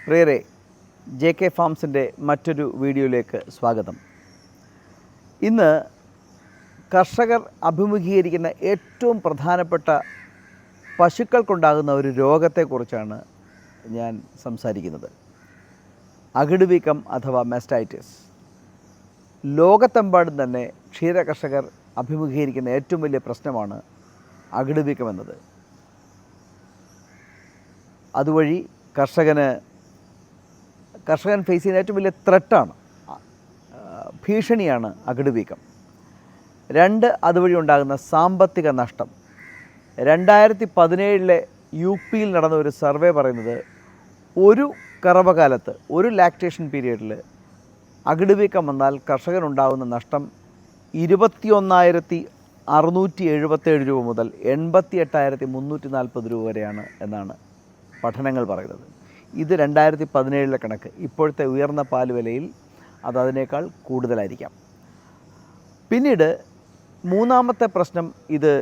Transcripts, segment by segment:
പ്രിയരെ, JK ഫാംസിൻ്റെ മറ്റൊരു വീഡിയോയിലേക്ക് സ്വാഗതം. ഇന്ന് കർഷകർ അഭിമുഖീകരിക്കുന്ന ഏറ്റവും പ്രധാനപ്പെട്ട പശുക്കൾക്കുണ്ടാകുന്ന ഒരു രോഗത്തെക്കുറിച്ചാണ് ഞാൻ സംസാരിക്കുന്നത്. അകിടുവീക്കം അഥവാ മാസ്റ്റൈറ്റിസ്. ലോകത്തെമ്പാടും തന്നെ ക്ഷീര കർഷകർ അഭിമുഖീകരിക്കുന്ന ഏറ്റവും വലിയ പ്രശ്നമാണ് അകിടുവീക്കം എന്നത്. അതുവഴി കർഷകൻ ഫേസ് ചെയ്യുന്ന ഏറ്റവും വലിയ ത്രെട്ടാണ്, ഭീഷണിയാണ് അകിടുവീക്കം. രണ്ട്, അതുവഴി ഉണ്ടാകുന്ന സാമ്പത്തിക നഷ്ടം. 2017 UP നടന്ന ഒരു സർവേ പറയുന്നത് ഒരു കറവകാലത്ത്, ഒരു ലാക്ടേഷൻ പീരീഡിൽ അകിടുവീക്കം വന്നാൽ കർഷകനുണ്ടാകുന്ന നഷ്ടം 21,677 രൂപ മുതൽ 88,340 രൂപ വരെയാണ് എന്നാണ് പഠനങ്ങൾ പറയുന്നത്. ഇത് 2017 കണക്ക്. ഇപ്പോഴത്തെ ഉയർന്ന പാൽ വിലയിൽ അതിനേക്കാൾ കൂടുതലായിരിക്കാം. പിന്നീട് മൂന്നാമത്തെ പ്രശ്നം ഇത്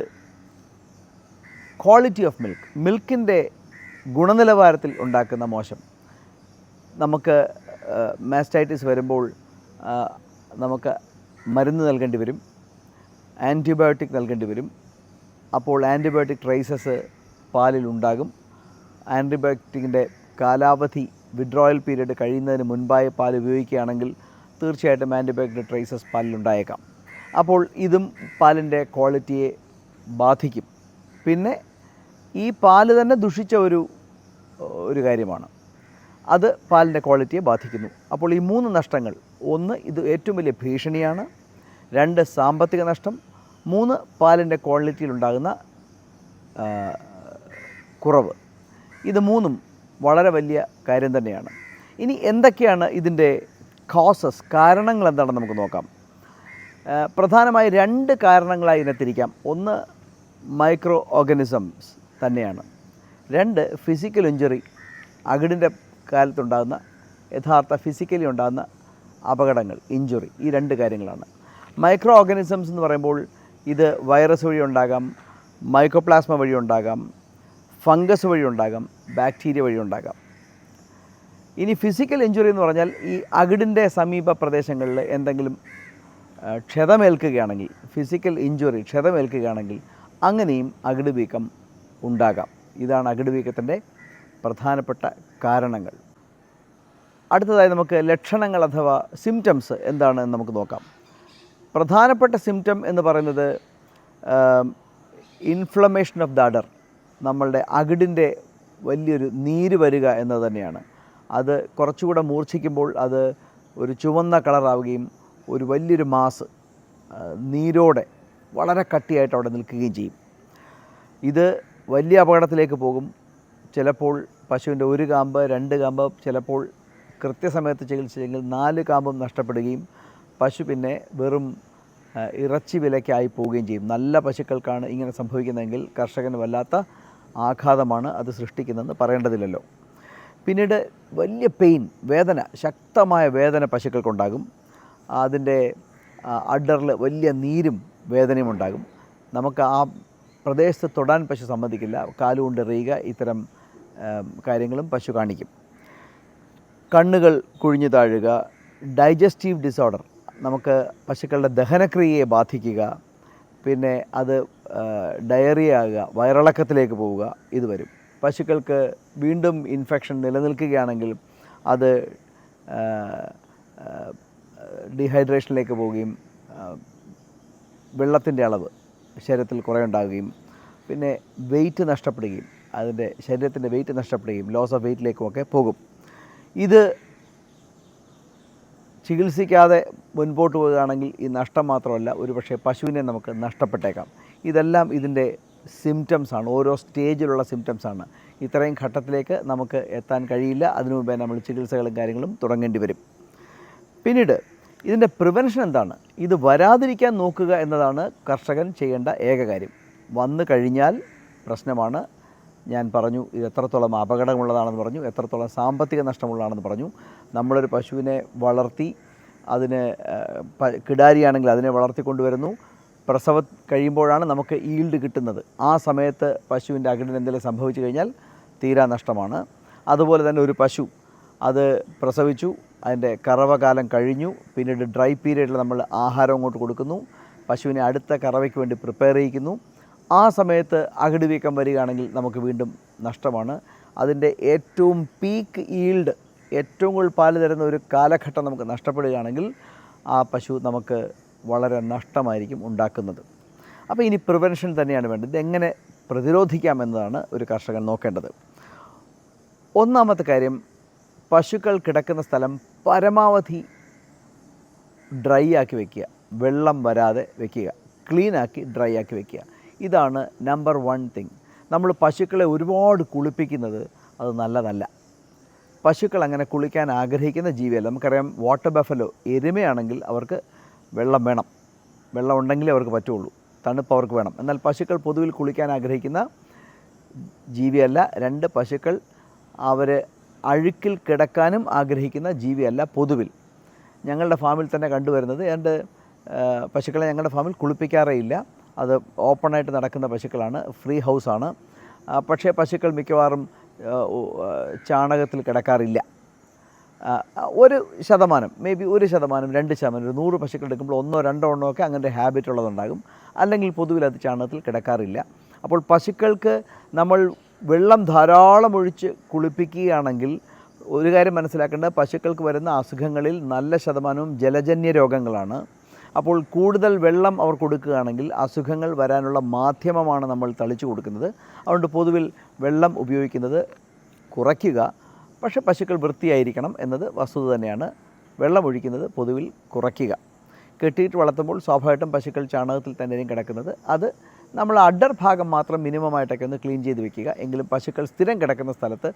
ക്വാളിറ്റി ഓഫ് മിൽക്ക്, മിൽക്കിൻ്റെ ഗുണനിലവാരത്തിൽ ഉണ്ടാക്കുന്ന മോശം. നമുക്ക് മാസ്റ്റൈറ്റിസ് വരുമ്പോൾ നമുക്ക് മരുന്ന് നൽകേണ്ടി വരും, ആൻറ്റിബയോട്ടിക് നൽകേണ്ടി വരും. അപ്പോൾ ആൻറ്റിബയോട്ടിക് ട്രേസസ് പാലിലുണ്ടാകും. ആൻറ്റിബയോട്ടിക്കിൻ്റെ കാലാവധി, വിഡ്രോയൽ പീരീഡ് കഴിയുന്നതിന് മുൻപായി പാൽ ഉപയോഗിക്കുകയാണെങ്കിൽ തീർച്ചയായിട്ടും ആൻറ്റിബയോട്ടിക് ട്രേസസ് പാലിലുണ്ടായേക്കാം. അപ്പോൾ ഇതും പാലിൻ്റെ ക്വാളിറ്റിയെ ബാധിക്കും. പിന്നെ ഈ പാല് തന്നെ ദുഷിച്ച ഒരു കാര്യമാണ്, അത് പാലിൻ്റെ ക്വാളിറ്റിയെ ബാധിക്കുന്നു. അപ്പോൾ ഈ മൂന്ന് നഷ്ടങ്ങൾ: ഒന്ന്, ഇത് ഏറ്റവും വലിയ ഭീഷണിയാണ്; രണ്ട്, സാമ്പത്തിക നഷ്ടം; മൂന്ന്, പാലിൻ്റെ ക്വാളിറ്റിയിലുണ്ടാകുന്ന കുറവ്. ഇത് മൂന്നും വളരെ വലിയ കാര്യം തന്നെയാണ്. ഇനി എന്തൊക്കെയാണ് ഇതിൻ്റെ കോസസ്, കാരണങ്ങൾ എന്താണെന്ന് നമുക്ക് നോക്കാം. പ്രധാനമായി രണ്ട് കാരണങ്ങളായി ഇതിനെത്തിരിക്കാം. ഒന്ന്, മൈക്രോ ഓർഗാനിസംസ് തന്നെയാണ്. രണ്ട്, ഫിസിക്കൽ ഇഞ്ചുറി, അകിടിൻ്റെ കാലത്തുണ്ടാകുന്ന യഥാർത്ഥ ഫിസിക്കലി ഉണ്ടാകുന്ന അപകടങ്ങൾ, ഇഞ്ചുറി. ഈ രണ്ട് കാര്യങ്ങളാണ്. മൈക്രോ ഓർഗാനിസംസ് എന്ന് പറയുമ്പോൾ ഇത് വൈറസ് വഴി ഉണ്ടാകാം, മൈക്കോപ്ലാസ്മ വഴി ഉണ്ടാകാം, ഫംഗസ് വഴി ഉണ്ടാകാം, ബാക്ടീരിയ വഴി ഉണ്ടാകാം. ഇനി ഫിസിക്കൽ ഇഞ്ചുറി എന്ന് പറഞ്ഞാൽ ഈ അകിടിൻ്റെ സമീപ പ്രദേശങ്ങളിൽ എന്തെങ്കിലും ക്ഷതമേൽക്കുകയാണെങ്കിൽ, ഫിസിക്കൽ ഇഞ്ചുറി, ക്ഷതമേൽക്കുകയാണെങ്കിൽ അങ്ങനെയും അകിടുവീക്കം ഉണ്ടാകാം. ഇതാണ് അകിടുവീക്കത്തിൻ്റെ പ്രധാനപ്പെട്ട കാരണങ്ങൾ. അടുത്തതായി നമുക്ക് ലക്ഷണങ്ങൾ അഥവാ സിംറ്റംസ് എന്താണെന്ന് നമുക്ക് നോക്കാം. പ്രധാനപ്പെട്ട സിംറ്റം എന്ന് പറയുന്നത് ഇൻഫ്ലമേഷൻ ഓഫ് ദ അഡർ, നമ്മളുടെ അകിടിൻ്റെ വലിയൊരു നീര് വരിക എന്നത് തന്നെയാണ്. അത് കുറച്ചുകൂടെ മൂർച്ഛിക്കുമ്പോൾ അത് ഒരു ചുവന്ന കളറാവുകയും ഒരു വലിയൊരു മാസ് നീരോടെ വളരെ കട്ടിയായിട്ട് അവിടെ നിൽക്കുകയും ചെയ്യും. ഇത് വലിയ അപകടത്തിലേക്ക് പോകും. ചിലപ്പോൾ പശുവിൻ്റെ ഒരു കാമ്പ്, രണ്ട് കാമ്പ്, ചിലപ്പോൾ കൃത്യസമയത്ത് ചികിത്സിച്ചെങ്കിൽ 4 കാമ്പും നഷ്ടപ്പെടുകയും പശു പിന്നെ വെറും ഇറച്ചി വിലയ്ക്കായി പോവുകയും ചെയ്യും. നല്ല പശുക്കൾക്കാണ് ഇങ്ങനെ സംഭവിക്കുന്നതെങ്കിൽ കർഷകന് വല്ലാത്ത ആഘാതമാണ് അത് സൃഷ്ടിക്കുന്നതെന്ന് പറയേണ്ടതില്ലല്ലോ. പിന്നീട് വലിയ പെയിൻ, വേദന, ശക്തമായ വേദന പശുക്കൾക്കുണ്ടാകും. അതിൻ്റെ അഡറിൽ വലിയ നീരും വേദനയും ഉണ്ടാകും. നമുക്ക് ആ പ്രദേശത്ത് തൊടാൻ പശു സമ്മതിക്കില്ല, കാലുകൊണ്ട് എറിയുക, ഇത്തരം കാര്യങ്ങളും പശു കാണിക്കും. കണ്ണുകൾ കുഴിഞ്ഞു താഴുക, ഡൈജസ്റ്റീവ് ഡിസോർഡർ, നമുക്ക് പശുക്കളുടെ ദഹനക്രിയയെ ബാധിക്കുക, പിന്നെ അത് ഡയറിയ ആകുക, വയറിളക്കത്തിലേക്ക് പോവുക, ഇത് വരും. പശുക്കൾക്ക് വീണ്ടും ഇൻഫെക്ഷൻ നിലനിൽക്കുകയാണെങ്കിൽ അത് ഡീഹൈഡ്രേഷനിലേക്ക് പോവുകയും വെള്ളത്തിൻ്റെ അളവ് ശരീരത്തിൽ കുറയുണ്ടാകുകയും പിന്നെ വെയിറ്റ് നഷ്ടപ്പെടുകയും, അതിൻ്റെ ശരീരത്തിൻ്റെ വെയിറ്റ് നഷ്ടപ്പെടുകയും ലോസ് ഓഫ് വെയിറ്റിലേക്കുമൊക്കെ പോകും. ഇത് ചികിത്സിക്കാതെ മുൻപോട്ട് പോവുകയാണെങ്കിൽ ഈ നഷ്ടം മാത്രമല്ല, ഒരുപക്ഷെ പശുവിനെ നമുക്ക് നഷ്ടപ്പെട്ടേക്കാം. ഇതെല്ലാം ഇതിൻ്റെ സിംറ്റംസാണ്, ഓരോ സ്റ്റേജിലുള്ള സിംറ്റംസാണ്. ഇത്രയും ഘട്ടത്തിലേക്ക് നമുക്ക് എത്താൻ കഴിയില്ല. അതിനു മുമ്പേ നമ്മൾ ചികിത്സകളും കാര്യങ്ങളും തുടങ്ങേണ്ടി വരും. പിന്നീട് ഇതിൻ്റെ പ്രിവെൻഷൻ എന്താണ്? ഇത് വരാതിരിക്കാൻ നോക്കുക എന്നതാണ് കർഷകൻ ചെയ്യേണ്ട ഏക കാര്യം. വന്നു കഴിഞ്ഞാൽ പ്രശ്നമാണ്. ഞാൻ പറഞ്ഞു ഇത് എത്രത്തോളം അപകടമുള്ളതാണെന്ന് പറഞ്ഞു, എത്രത്തോളം സാമ്പത്തിക നഷ്ടമുള്ളതാണെന്ന് പറഞ്ഞു. നമ്മളൊരു പശുവിനെ വളർത്തി, അതിന് കിടാരിയാണെങ്കിൽ അതിനെ വളർത്തിക്കൊണ്ടുവരുന്നു. പ്രസവം കഴിയുമ്പോഴാണ് നമുക്ക് ഈൽഡ് കിട്ടുന്നത്. ആ സമയത്ത് പശുവിൻ്റെ അകിടിന് എന്തെങ്കിലും സംഭവിച്ചു കഴിഞ്ഞാൽ തീരാ നഷ്ടമാണ്. അതുപോലെ തന്നെ ഒരു പശു അത് പ്രസവിച്ചു, അതിൻ്റെ കറവകാലം കഴിഞ്ഞു, പിന്നീട് ഡ്രൈ പീരീഡിൽ നമ്മൾ ആഹാരം അങ്ങോട്ട് കൊടുക്കുന്നു, പശുവിനെ അടുത്ത കറവയ്ക്ക് വേണ്ടി പ്രിപ്പയർ ചെയ്യിക്കുന്നു. ആ സമയത്ത് അകിട് വീക്കം വരികയാണെങ്കിൽ നമുക്ക് വീണ്ടും നഷ്ടമാണ്. അതിൻ്റെ ഏറ്റവും പീക്ക് ഈൽഡ്, ഏറ്റവും കൂടുതൽ പാല് തരുന്ന ഒരു കാലഘട്ടം നമുക്ക് നഷ്ടപ്പെടുകയാണെങ്കിൽ ആ പശു നമുക്ക് വളരെ നഷ്ടമായിരിക്കും ഉണ്ടാക്കുന്നത്. അപ്പോൾ ഇനി പ്രിവെൻഷൻ തന്നെയാണ് വേണ്ടത്. ഇതെങ്ങനെ പ്രതിരോധിക്കാമെന്നതാണ് ഒരു കർഷകൻ നോക്കേണ്ടത്. ഒന്നാമത്തെ കാര്യം, പശുക്കൾ കിടക്കുന്ന സ്ഥലം പരമാവധി ഡ്രൈ ആക്കി വയ്ക്കുക, വെള്ളം വരാതെ വയ്ക്കുക, ക്ലീനാക്കി ഡ്രൈ ആക്കി വയ്ക്കുക. ഇതാണ് നമ്പർ 1 തിങ്. നമ്മൾ പശുക്കളെ ഒരുപാട് കുളിപ്പിക്കുന്നത് അത് നല്ലതല്ല. പശുക്കൾ അങ്ങനെ കുളിക്കാൻ ആഗ്രഹിക്കുന്ന ജീവിയല്ല. നമുക്കറിയാം, വാട്ടർ ബഫലോ, എരുമയാണെങ്കിൽ അവർക്ക് വെള്ളം വേണം, വെള്ളം ഉണ്ടെങ്കിലേ അവർക്ക് പറ്റുള്ളൂ, തണുപ്പ് അവർക്ക് വേണം. എന്നാൽ പശുക്കൾ പൊതുവിൽ കുളിക്കാൻ ആഗ്രഹിക്കുന്ന ജീവിയല്ല. 2, പശുക്കൾ അവർ അഴുക്കിൽ കിടക്കാനും ആഗ്രഹിക്കുന്ന ജീവിയല്ല പൊതുവിൽ. ഞങ്ങളുടെ ഫാമിൽ തന്നെ കണ്ടുവരുന്നത്, എൻ്റെ പശുക്കളെ ഞങ്ങളുടെ ഫാമിൽ കുളിപ്പിക്കാറേ ഇല്ല. അത് ഓപ്പണായിട്ട് നടക്കുന്ന പശുക്കളാണ്, ഫ്രീ ഹൗസാണ്. പക്ഷേ പശുക്കൾ മിക്കവാറും ചാണകത്തിൽ കിടക്കാറില്ല. 1%, മേ ബി 1%, 2%, ഒരു 100 പശുക്കൾ എടുക്കുമ്പോൾ 1-2 ഒക്കെ അങ്ങനെ ഹാബിറ്റ് ഉള്ളതുണ്ടാകും. അല്ലെങ്കിൽ പൊതുവിൽ അത് ചാണകത്തിൽ കിടക്കാറില്ല. അപ്പോൾ പശുക്കൾക്ക് നമ്മൾ വെള്ളം ധാരാളം ഒഴിച്ച് കുളിപ്പിക്കുകയാണെങ്കിൽ ഒരു കാര്യം മനസ്സിലാക്കേണ്ടത്, പശുക്കൾക്ക് വരുന്ന അസുഖങ്ങളിൽ നല്ല ശതമാനവും ജലജന്യ രോഗങ്ങളാണ്. അപ്പോൾ കൂടുതൽ വെള്ളം അവർ കൊടുക്കുകയാണെങ്കിൽ അസുഖങ്ങൾ വരാനുള്ള മാധ്യമമാണ് നമ്മൾ തളിച്ചു കൊടുക്കുന്നത്. അതുകൊണ്ട് പൊതുവിൽ വെള്ളം ഉപയോഗിക്കുന്നത് കുറയ്ക്കുക. പക്ഷേ പശുക്കൾ വൃത്തിയായിരിക്കണം എന്നത് വസ്തുത തന്നെയാണ്. വെള്ളം ഒഴിക്കുന്നത് പൊതുവിൽ കുറയ്ക്കുക. കെട്ടിയിട്ട് വളർത്തുമ്പോൾ സ്വാഭാവികമായിട്ടും പശുക്കൾ ചാണകത്തിൽ തന്നെയും കിടക്കുന്നത്. അത് നമ്മൾ അഡർ ഭാഗം മാത്രം മിനിമമായിട്ടൊക്കെ ഒന്ന് ക്ലീൻ ചെയ്ത് വെക്കുക. എങ്കിലും പശുക്കൾ സ്ഥിരം കിടക്കുന്ന സ്ഥലത്ത്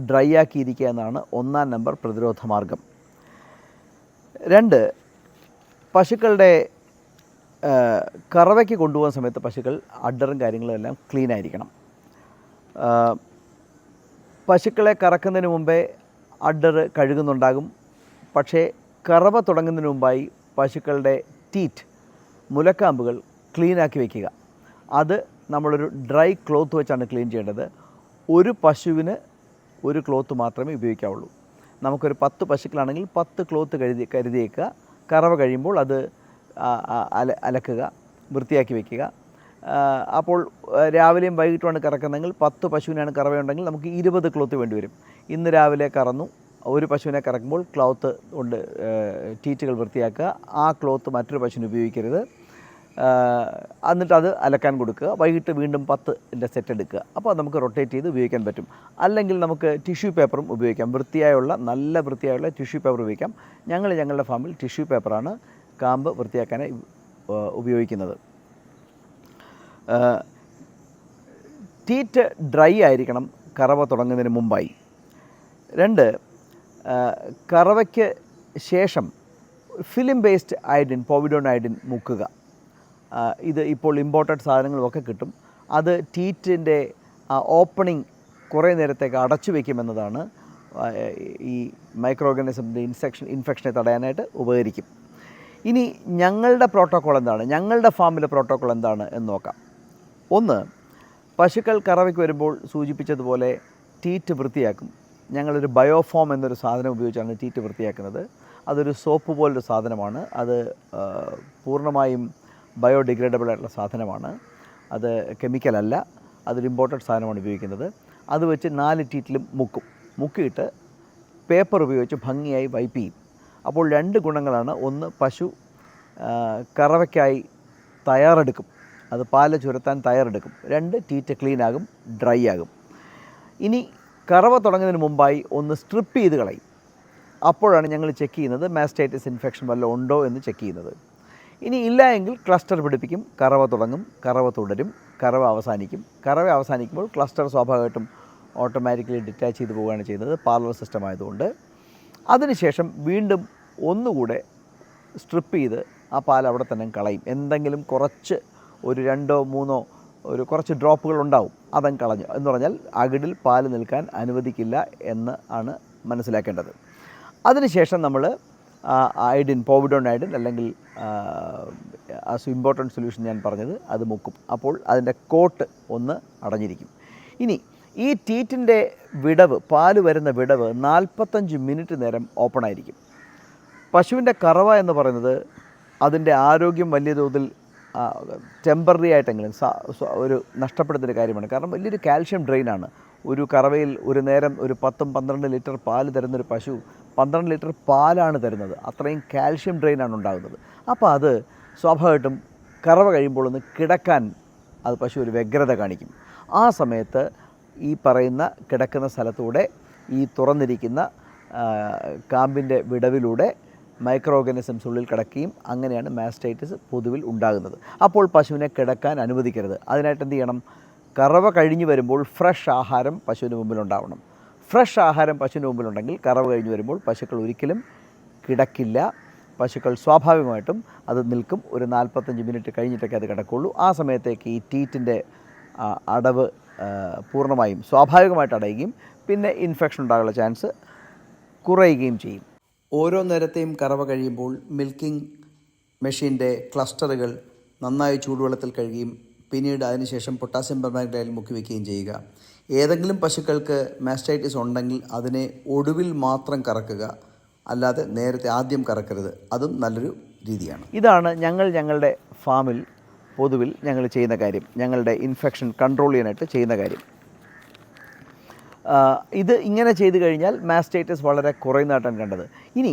ഡ്രൈ ആക്കിയിരിക്കുക എന്നാണ് 1-ാം നമ്പർ പ്രതിരോധ മാർഗം. 2, പശുക്കളുടെ കറവയ്ക്ക് കൊണ്ടുപോകുന്ന സമയത്ത് പശുക്കൾ അഡറും കാര്യങ്ങളും എല്ലാം ക്ലീൻ ആയിരിക്കണം. പശുക്കളെ കറക്കുന്നതിന് മുമ്പേ അഡർ കഴുകുന്നുണ്ടാകും. പക്ഷേ കറവ തുടങ്ങുന്നതിന് മുമ്പായി പശുക്കളുടെ ടീറ്റ്, മുലക്കാമ്പുകൾ ക്ലീനാക്കി വയ്ക്കുക. അത് നമ്മളൊരു ഡ്രൈ ക്ലോത്ത് വെച്ചാണ് ക്ലീൻ ചെയ്യേണ്ടത്. ഒരു പശുവിന് ഒരു ക്ലോത്ത് മാത്രമേ ഉപയോഗിക്കാവുള്ളൂ. നമുക്കൊരു 10 പശുക്കളാണെങ്കിൽ 10 ക്ലോത്ത് കരുതിയേക്കുക. കറവ കഴിയുമ്പോൾ അത് അലക്കുക, വൃത്തിയാക്കി വയ്ക്കുക. അപ്പോൾ രാവിലെയും വൈകിട്ടുമാണ് കറക്കുന്നതെങ്കിൽ 10 പശുവിനാണ് കറവയുണ്ടെങ്കിൽ നമുക്ക് 20 ക്ലോത്ത് വേണ്ടി വരും. ഇന്ന് രാവിലെ കറന്നു, ഒരു പശുവിനെ കറക്കുമ്പോൾ ക്ലോത്ത് കൊണ്ട് ടീറ്റുകൾ വൃത്തിയാക്കുക. ആ ക്ലോത്ത് മറ്റൊരു പശുവിന് ഉപയോഗിക്കരുത്. എന്നിട്ട് അത് അലക്കാൻ കൊടുക്കുക. വൈകിട്ട് വീണ്ടും 10ൻ്റെ സെറ്റ് എടുക്കുക. അപ്പോൾ അത് നമുക്ക് റൊട്ടേറ്റ് ചെയ്ത് ഉപയോഗിക്കാൻ പറ്റും. അല്ലെങ്കിൽ നമുക്ക് ടിഷ്യൂ പേപ്പറും ഉപയോഗിക്കാം. നല്ല വൃത്തിയായുള്ള ടിഷ്യൂ പേപ്പർ ഉപയോഗിക്കാം. ഞങ്ങളുടെ ഫാമിൽ ടിഷ്യൂ പേപ്പറാണ് കാമ്പ് വൃത്തിയാക്കാനായി ഉപയോഗിക്കുന്നത്. ടീറ്റ് ഡ്രൈ ആയിരിക്കണം കറവ തുടങ്ങുന്നതിന് മുമ്പായി. 2, കറവയ്ക്ക് ശേഷം film based iodine, povidone iodine മുക്കുക. ഇത് ഇപ്പോൾ ഇമ്പോർട്ടഡ് സാധനങ്ങളുമൊക്കെ കിട്ടും. അത് ടീറ്റിൻ്റെ ഓപ്പണിംഗ് കുറേ നേരത്തേക്ക് അടച്ചു വയ്ക്കുമെന്നതാണ് ഈ മൈക്രോ ഓർഗാനിസത്തിൻ്റെ ഇൻഫെക്ഷനെ തടയാനായിട്ട് ഉപകരിക്കും. ഇനി ഞങ്ങളുടെ പ്രോട്ടോക്കോൾ എന്താണ്, ഞങ്ങളുടെ ഫാമിലെ പ്രോട്ടോക്കോൾ എന്താണ് എന്ന് നോക്കാം. 1, പശുക്കൾ കറവയ്ക്ക് വരുമ്പോൾ സൂചിപ്പിച്ചതുപോലെ ടീറ്റ് വൃത്തിയാക്കും. ഞങ്ങളൊരു ബയോഫോം എന്നൊരു സാധനം ഉപയോഗിച്ചാണ് ടീറ്റ് വൃത്തിയാക്കുന്നത്. അതൊരു സോപ്പ് പോലൊരു സാധനമാണ്. അത് പൂർണ്ണമായും ബയോഡിഗ്രേഡബിൾ ആയിട്ടുള്ള സാധനമാണ്. അത് കെമിക്കലല്ല, അതൊരു ഇമ്പോർട്ടഡ് സാധനമാണ് ഉപയോഗിക്കുന്നത്. അത് വെച്ച് 4 ടീറ്റിലും മുക്കിയിട്ട് പേപ്പർ ഉപയോഗിച്ച് ഭംഗിയായി വൈപ്പ് ചെയ്യും. അപ്പോൾ 2 ഗുണങ്ങളാണ്. 1, പശു കറവയ്ക്കായി തയ്യാറെടുക്കും, അത് പാല് ചുരത്താൻ തയ്യാറെടുക്കും. 2, ടീറ്റ് ക്ലീനാകും, ഡ്രൈ ആകും. ഇനി കറവ തുടങ്ങുന്നതിന് മുമ്പായി ഒന്ന് സ്ട്രിപ്പ് ചെയ്ത് കളയും. അപ്പോഴാണ് ഞങ്ങൾ ചെക്ക് ചെയ്യുന്നത് മാസ്റ്റൈറ്റിസ് ഇൻഫെക്ഷൻ വല്ലതും ഉണ്ടോ എന്ന് ചെക്ക് ചെയ്യുന്നത്. ഇനി ഇല്ല എങ്കിൽ ക്ലസ്റ്റർ പിടിപ്പിക്കും, കറവ തുടങ്ങും, കറവ തുടരും, കറവ അവസാനിക്കും. കറവ അവസാനിക്കുമ്പോൾ ക്ലസ്റ്റർ സ്വാഭാവികമായിട്ടും ഓട്ടോമാറ്റിക്കലി ഡിറ്റാച്ച് ചെയ്ത് പോവുകയാണ് ചെയ്യുന്നത്, പാർലർ സിസ്റ്റം ആയതുകൊണ്ട്. അതിനുശേഷം വീണ്ടും ഒന്നുകൂടെ സ്ട്രിപ്പ് ചെയ്ത് ആ പാൽ അവിടെ തന്നെ കളയും. എന്തെങ്കിലും കുറച്ച് ഒരു 2-3 ഒരു കുറച്ച് ഡ്രോപ്പുകൾ ഉണ്ടാവും, അതങ്ങ് കളഞ്ഞു എന്ന് പറഞ്ഞാൽ അകിടിൽ പാല് നിൽക്കാൻ അനുവദിക്കില്ല എന്ന് ആണ് മനസ്സിലാക്കേണ്ടത്. അതിനുശേഷം നമ്മൾ അയഡിൻ, പോവിഡോൺ അയഡിൻ അല്ലെങ്കിൽ ഇമ്പോർട്ടൻറ്റ് സൊല്യൂഷൻ ഞാൻ പറഞ്ഞത് അത് മുക്കും. അപ്പോൾ അതിൻ്റെ കോട്ട് ഒന്ന് അടഞ്ഞിരിക്കും. ഇനി ഈ ടീറ്റിൻ്റെ വിടവ്, പാല് വരുന്ന വിടവ് 45 മിനിറ്റ് നേരം ഓപ്പണായിരിക്കും. പശുവിൻ്റെ കറവ എന്ന് പറയുന്നത് അതിൻ്റെ ആരോഗ്യം വലിയ തോതിൽ ടെമ്പററി ആയിട്ടെങ്കിലും ഒരു നഷ്ടപ്പെടുന്നൊരു കാര്യമാണ്. കാരണം വലിയൊരു കാൽഷ്യം ഡ്രെയിനാണ്. ഒരു കറവയിൽ ഒരു നേരം ഒരു 10-12 ലിറ്റർ പാല് തരുന്നൊരു പശു 12 ലിറ്റർ പാലാണ് തരുന്നത്. അത്രയും കാൽഷ്യം ഡ്രെയിനാണ് ഉണ്ടാകുന്നത്. അപ്പോൾ അത് സ്വാഭാവികമായിട്ടും കറവ കഴിയുമ്പോൾ ഒന്ന് കിടക്കാൻ അത് പശു ഒരു വ്യഗ്രത കാണിക്കും. ആ സമയത്ത് ഈ പറയുന്ന കിടക്കുന്ന സ്ഥലത്തൂടെ ഈ തുറന്നിരിക്കുന്ന കാമ്പിൻ്റെ വിടവിലൂടെ മൈക്രോ ഓർഗാനിസംസ് ഉള്ളിൽ കിടക്കുകയും അങ്ങനെയാണ് മാസ്റ്റൈറ്റിസ് പൊതുവിൽ ഉണ്ടാകുന്നത്. അപ്പോൾ പശുവിനെ കിടക്കാൻ അനുവദിക്കരുത്. അതിനായിട്ട് എന്ത് ചെയ്യണം? കറവ കഴിഞ്ഞ് വരുമ്പോൾ ഫ്രഷ് ആഹാരം പശുവിന് മുമ്പിലുണ്ടാവണം. ഫ്രഷ് ആഹാരം പശുവിന് മുമ്പിലുണ്ടെങ്കിൽ കറവ കഴിഞ്ഞ് വരുമ്പോൾ പശുക്കൾ ഒരിക്കലും കിടക്കില്ല. പശുക്കൾ സ്വാഭാവികമായിട്ടും അത് നിൽക്കും. ഒരു 45 മിനിറ്റ് കഴിഞ്ഞിട്ടൊക്കെ അത് കിടക്കുള്ളൂ. ആ സമയത്തേക്ക് ഈ ടീറ്റിൻ്റെ അടവ് പൂർണ്ണമായും സ്വാഭാവികമായിട്ട് അടയുകയും പിന്നെ ഇൻഫെക്ഷൻ ഉണ്ടാകാനുള്ള ചാൻസ് കുറയുകയും ചെയ്യും. ഓരോ നേരത്തെയും കറവ കഴിയുമ്പോൾ മിൽക്കിംഗ് മെഷീൻ്റെ ക്ലസ്റ്ററുകൾ നന്നായി ചൂടുവെള്ളത്തിൽ കഴുകുകയും പിന്നീട് അതിനുശേഷം പൊട്ടാസ്യം പെർമാംഗനേറ്റിൽ മുക്കി വയ്ക്കുകയും ചെയ്യുക. ഏതെങ്കിലും പശുക്കൾക്ക് മാസ്റ്റൈറ്റിസ് ഉണ്ടെങ്കിൽ അതിനെ ഒടുവിൽ മാത്രം കറക്കുക, അല്ലാതെ നേരത്തെ ആദ്യം കറക്കരുത്. അതും നല്ലൊരു രീതിയാണ്. ഇതാണ് ഞങ്ങളുടെ ഫാമിൽ പൊതുവിൽ ഞങ്ങൾ ചെയ്യുന്ന കാര്യം, ഞങ്ങളുടെ ഇൻഫെക്ഷൻ കൺട്രോൾ ചെയ്യാനായിട്ട് ചെയ്യുന്ന കാര്യം. ഇത് ഇങ്ങനെ ചെയ്തു കഴിഞ്ഞാൽ മാസ്റ്റൈറ്റിസ് വളരെ കുറയുന്നതായിട്ടാണ് കണ്ടത്. ഇനി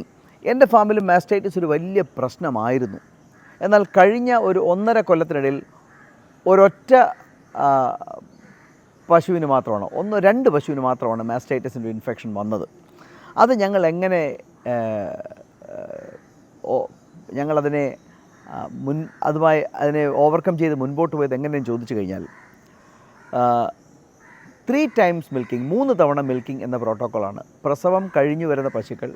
എൻ്റെ ഫാമിൽ മാസ്റ്റൈറ്റിസ് ഒരു വലിയ പ്രശ്നമായിരുന്നു. എന്നാൽ കഴിഞ്ഞ ഒരു 1.5 കൊല്ലത്തിനിടയിൽ ഒരൊറ്റ പശുവിന് മാത്രമാണ്, 2 പശുവിന് മാത്രമാണ് മാസ്റ്റൈറ്റിസിൻ്റെ ഇൻഫെക്ഷൻ വന്നത്. അത് ഞങ്ങൾ എങ്ങനെ ഞങ്ങളതിനെ അതിനെ ഓവർകം ചെയ്ത് മുൻപോട്ട് പോയത് എങ്ങനെയെന്ന് ചോദിച്ചു കഴിഞ്ഞാൽ 3 times മിൽക്കിംഗ്, 3 തവണ മിൽക്കിംഗ് എന്ന പ്രോട്ടോക്കോളാണ്. പ്രസവം കഴിഞ്ഞു വരുന്ന പശുക്കൾ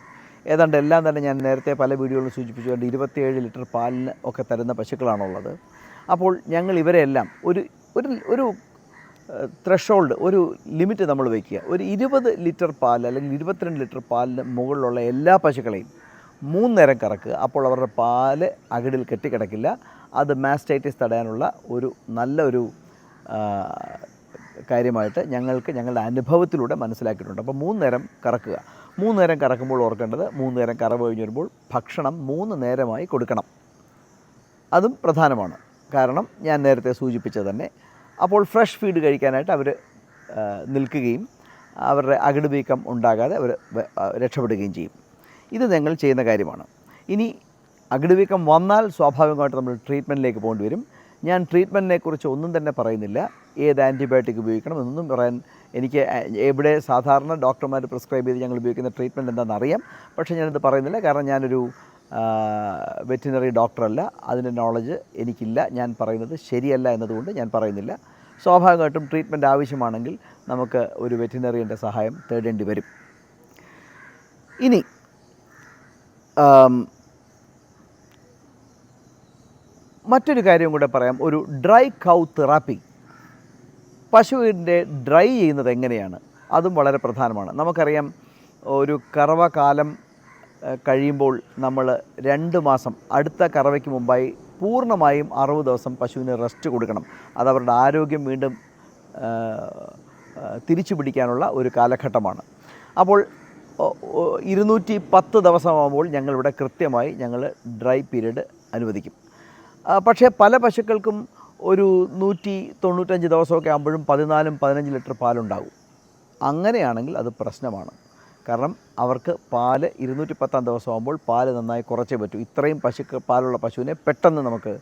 ഏതാണ്ട് എല്ലാം തന്നെ ഞാൻ നേരത്തെ പല വീഡിയോകളിൽ സൂചിപ്പിച്ചുകൊണ്ട് 27 ലിറ്റർ പാലിന് ഒക്കെ തരുന്ന പശുക്കളാണുള്ളത്. അപ്പോൾ ഞങ്ങൾ ഇവരെല്ലാം ഒരു ത്രഷോൾഡ്, ഒരു ലിമിറ്റ് നമ്മൾ വയ്ക്കുക. ഒരു 20 ലിറ്റർ പാൽ അല്ലെങ്കിൽ 22 ലിറ്റർ പാലിന് മുകളിലുള്ള എല്ലാ പശുക്കളെയും 3 നേരം കറക്കുക. അപ്പോൾ അവരുടെ പാല് അകിടിൽ കെട്ടിക്കിടക്കില്ല. അത് മാസ്റ്റൈറ്റിസ് തടയാനുള്ള ഒരു നല്ലൊരു കാര്യമായിട്ട് ഞങ്ങളുടെ അനുഭവത്തിലൂടെ മനസ്സിലാക്കിയിട്ടുണ്ട്. അപ്പോൾ 3 നേരം കറക്കുക. 3 നേരം കറക്കുമ്പോൾ ഓർക്കേണ്ടത് 3 നേരം കറവ് കഴിഞ്ഞ് വരുമ്പോൾ ഭക്ഷണം 3 നേരമായി കൊടുക്കണം. അതും പ്രധാനമാണ്. കാരണം ഞാൻ നേരത്തെ സൂചിപ്പിച്ചത് തന്നെ. അപ്പോൾ ഫ്രഷ് ഫീഡ് കഴിക്കാനായിട്ട് അവർ നിൽക്കുകയും അവരുടെ അകിട് വീക്കം ഉണ്ടാകാതെ അവർ രക്ഷപ്പെടുകയും ചെയ്യും. ഇത് ഞങ്ങൾ ചെയ്യുന്ന കാര്യമാണ്. ഇനി അകിട് വീക്കം വന്നാൽ സ്വാഭാവികമായിട്ട് നമ്മൾ ട്രീറ്റ്മെൻറ്റിലേക്ക് പോകേണ്ടി വരും. ഞാൻ ട്രീറ്റ്മെൻറ്റിനെക്കുറിച്ച് ഒന്നും തന്നെ പറയുന്നില്ല. ഏത് ആൻറ്റിബയോട്ടിക് ഉപയോഗിക്കണം എന്നൊന്നും പറയാൻ എനിക്ക് എവിടെ സാധാരണ ഡോക്ടർമാർ പ്രിസ്ക്രൈബ് ചെയ്ത് ഞങ്ങൾ ഉപയോഗിക്കുന്ന ട്രീറ്റ്മെൻറ്റ് എന്താണെന്ന് അറിയാം. പക്ഷേ ഞാനത് പറയുന്നില്ല. കാരണം ഞാനൊരു വെറ്റിനറി ഡോക്ടറല്ല, അതിൻ്റെ നോളജ് എനിക്കില്ല. ഞാൻ പറയുന്നത് ശരിയല്ല എന്നതുകൊണ്ട് ഞാൻ പറയുന്നില്ല. സ്വാഭാവികമായിട്ടും ട്രീറ്റ്മെൻറ്റ് ആവശ്യമാണെങ്കിൽ നമുക്ക് ഒരു വെറ്റിനറിയൻ്റെ സഹായം തേടേണ്ടി വരും. ഇനി മറ്റൊരു കാര്യം കൂടെ പറയാം. ഒരു ഡ്രൈ കൗ തെറാപ്പി, പശുവിൻ്റെ ഡ്രൈ ചെയ്യുന്നത് എങ്ങനെയാണ്, അതും വളരെ പ്രധാനമാണ്. നമുക്കറിയാം, ഒരു കറവ കാലം കഴിയുമ്പോൾ നമ്മൾ 2 മാസം അടുത്ത കറവയ്ക്ക് മുമ്പായി പൂർണ്ണമായും 60 ദിവസം പശുവിന് റെസ്റ്റ് കൊടുക്കണം. അതവരുടെ ആരോഗ്യം വീണ്ടും തിരിച്ചു പിടിക്കാനുള്ള ഒരു കാലഘട്ടമാണ്. അപ്പോൾ 210 ദിവസമാകുമ്പോൾ ഞങ്ങളിവിടെ കൃത്യമായി ഞങ്ങൾ ഡ്രൈ പീരീഡ് അനുവദിക്കും. പക്ഷേ പല പശുക്കൾക്കും ഒരു 195 ദിവസമൊക്കെ ആകുമ്പോഴും 14-15 ലിറ്റർ പാലുണ്ടാകും. അങ്ങനെയാണെങ്കിൽ അത് പ്രശ്നമാണ്. കാരണം അവർക്ക് പാല് 210 ദിവസമാകുമ്പോൾ പാല് നന്നായി കുറച്ചേ പറ്റൂ. ഇത്രയും പാലുള്ള പശുവിനെ പെട്ടെന്ന് നമുക്ക്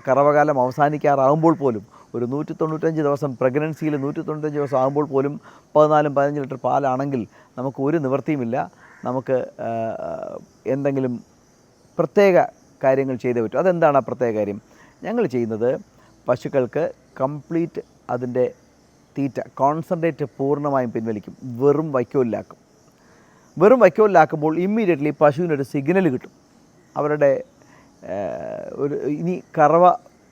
കറവകാലം അവസാനിക്കാറാകുമ്പോൾ പോലും ഒരു 195 ദിവസം പ്രഗ്നൻസിയിൽ 195 ദിവസം ആകുമ്പോൾ പോലും 14-15 ലിറ്റർ പാലാണെങ്കിൽ നമുക്ക് ഒരു നിവൃത്തിയുമില്ല. നമുക്ക് എന്തെങ്കിലും പ്രത്യേക കാര്യങ്ങൾ ചെയ്തേ പറ്റൂ. അതെന്താണ് ആ പ്രത്യേക കാര്യം? ഞങ്ങൾ ചെയ്യുന്നത് പശുക്കൾക്ക് കംപ്ലീറ്റ് അതിൻ്റെ തീറ്റ കോൺസെൻട്രേറ്റ് പൂർണ്ണമായും പിൻവലിക്കും. വെറും വൈക്കോലിലാക്കും. വെറും വൈക്കോലിലാക്കുമ്പോൾ ഇമ്മീഡിയറ്റ്ലി പശുവിനൊരു സിഗ്നൽ കിട്ടും. അവരുടെ ഇനി കറവ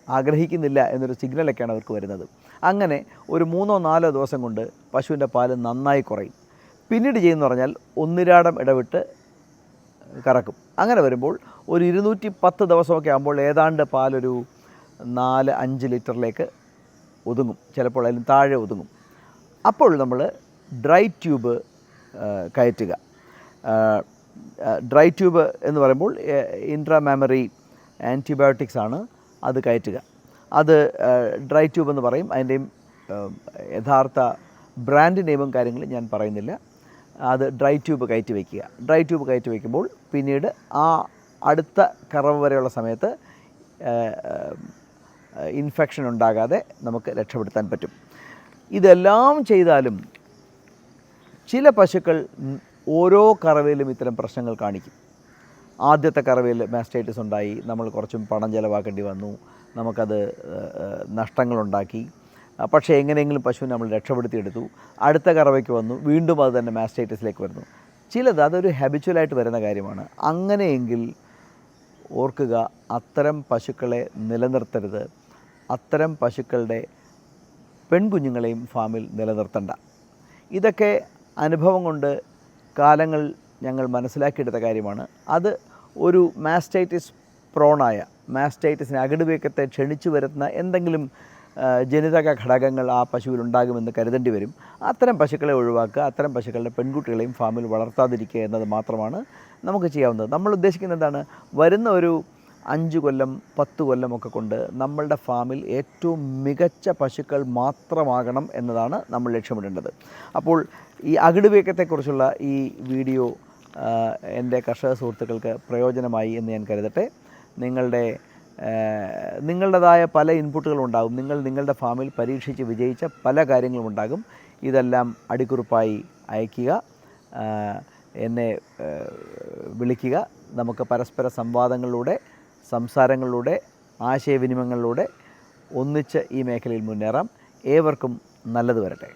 ആഗ്രഹിക്കുന്നില്ല എന്നൊരു സിഗ്നലൊക്കെയാണ് അവർക്ക് വരുന്നത്. അങ്ങനെ ഒരു 3-4 ദിവസം കൊണ്ട് പശുവിൻ്റെ പാല് നന്നായി കുറയും. പിന്നീട് ചെയ്യുമെന്ന് പറഞ്ഞാൽ 1 രാടം ഇടവിട്ട് കറക്കും. അങ്ങനെ വരുമ്പോൾ ഒരു 210 ദിവസമൊക്കെ ആകുമ്പോൾ ഏതാണ്ട് പാലൊരു 4-5 ലിറ്ററിലേക്ക് ഒതുങ്ങും. ചിലപ്പോൾ അതിലും താഴെ ഒതുങ്ങും. അപ്പോൾ നമ്മൾ ഡ്രൈ ട്യൂബ് കയറ്റുക. ഡ്രൈ ട്യൂബ് എന്ന് പറയുമ്പോൾ ഇൻട്രാമാമറി ആൻറ്റിബയോട്ടിക്സ് ആണ് അത് കയറ്റുക. അത് ഡ്രൈ ട്യൂബ് എന്ന് പറയും. അതിൻ്റെയും യഥാർത്ഥ ബ്രാൻഡ് നെയിമും കാര്യങ്ങളും ഞാൻ പറയുന്നില്ല. അത് ഡ്രൈ ട്യൂബ് കയറ്റി വയ്ക്കുക. ഡ്രൈ ട്യൂബ് കയറ്റി വയ്ക്കുമ്പോൾ പിന്നീട് ആ അടുത്ത കറവ് വരെയുള്ള സമയത്ത് ഇൻഫെക്ഷൻ ഉണ്ടാകാതെ നമുക്ക് രക്ഷപ്പെടുത്താൻ പറ്റും. ഇതെല്ലാം ചെയ്താലും ചില പശുക്കൾ ഓരോ കറവയിലും ഇത്തരം പ്രശ്നങ്ങൾ കാണിക്കും. ആദ്യത്തെ കറവയിൽ മാസ്റ്റൈറ്റിസ് ഉണ്ടായി, നമ്മൾ കുറച്ചും പണം ചിലവാക്കേണ്ടി വന്നു, നമുക്കത് നഷ്ടങ്ങളുണ്ടാക്കി. പക്ഷേ എങ്ങനെയെങ്കിലും പശുവിനെ നമ്മൾ രക്ഷപ്പെടുത്തിയെടുത്തു. അടുത്ത കറവയ്ക്ക് വന്നു, വീണ്ടും അത് തന്നെ മാസ്റ്റൈറ്റിസിലേക്ക് വരുന്നു. ചിലത് അതൊരു ഹാബിച്വലായിട്ട് വരുന്ന കാര്യമാണ്. അങ്ങനെയെങ്കിൽ ഓർക്കുക, അത്തരം പശുക്കളെ നിലനിർത്തരുത്. അത്തരം പശുക്കളുടെ പെൺകുഞ്ഞുങ്ങളെയും ഫാമിൽ നിലനിർത്തണ്ട. ഇതൊക്കെ അനുഭവം കൊണ്ട് കാലങ്ങൾ ഞങ്ങൾ മനസ്സിലാക്കിയെടുത്ത കാര്യമാണ്. അത് ഒരു മാസ്റ്റൈറ്റിസ് പ്രോണായ, മാസ്റ്റൈറ്റിസിന് അകിടുവീക്കത്തെ ക്ഷണിച്ചു വരുന്ന എന്തെങ്കിലും ജനിതക ഘടകങ്ങൾ ആ പശുവിൽ ഉണ്ടാകുമെന്ന് കരുതേണ്ടി വരും. അത്തരം പശുക്കളെ ഒഴിവാക്കുക. അത്തരം പശുക്കളുടെ പെൺകുട്ടികളെയും ഫാമിൽ വളർത്താതിരിക്കുക എന്നത് മാത്രമാണ് നമുക്ക് ചെയ്യാവുന്നത്. നമ്മൾ ഉദ്ദേശിക്കുന്നത് എന്താണ്? വരുന്ന ഒരു 5 കൊല്ലം 10 കൊല്ലമൊക്കെ കൊണ്ട് നമ്മളുടെ ഫാമിൽ ഏറ്റവും മികച്ച പശുക്കൾ മാത്രമാകണം എന്നതാണ് നമ്മൾ ലക്ഷ്യമിടേണ്ടത്. അപ്പോൾ ഈ അകിടുവീക്കത്തെക്കുറിച്ചുള്ള ഈ വീഡിയോ എൻ്റെ കർഷക സുഹൃത്തുക്കൾക്ക് പ്രയോജനമായി എന്ന് ഞാൻ കരുതട്ടെ. നിങ്ങളുടേതായ പല ഇൻപുട്ടുകളും ഉണ്ടാകും. നിങ്ങളുടെ ഫാമിൽ പരീക്ഷിച്ച് വിജയിച്ച പല കാര്യങ്ങളും ഉണ്ടാകും. ഇതെല്ലാം അടിക്കുറിപ്പായി അയയ്ക്കുക, എന്നെ വിളിക്കുക. നമുക്ക് പരസ്പര സംവാദങ്ങളിലൂടെ, സംസാരങ്ങളിലൂടെ, ആശയവിനിമയങ്ങളിലൂടെ ഒന്നിച്ച് ഈ മേഖലയിൽ മുന്നേറാം. ഏവർക്കും നല്ലത് വരട്ടെ.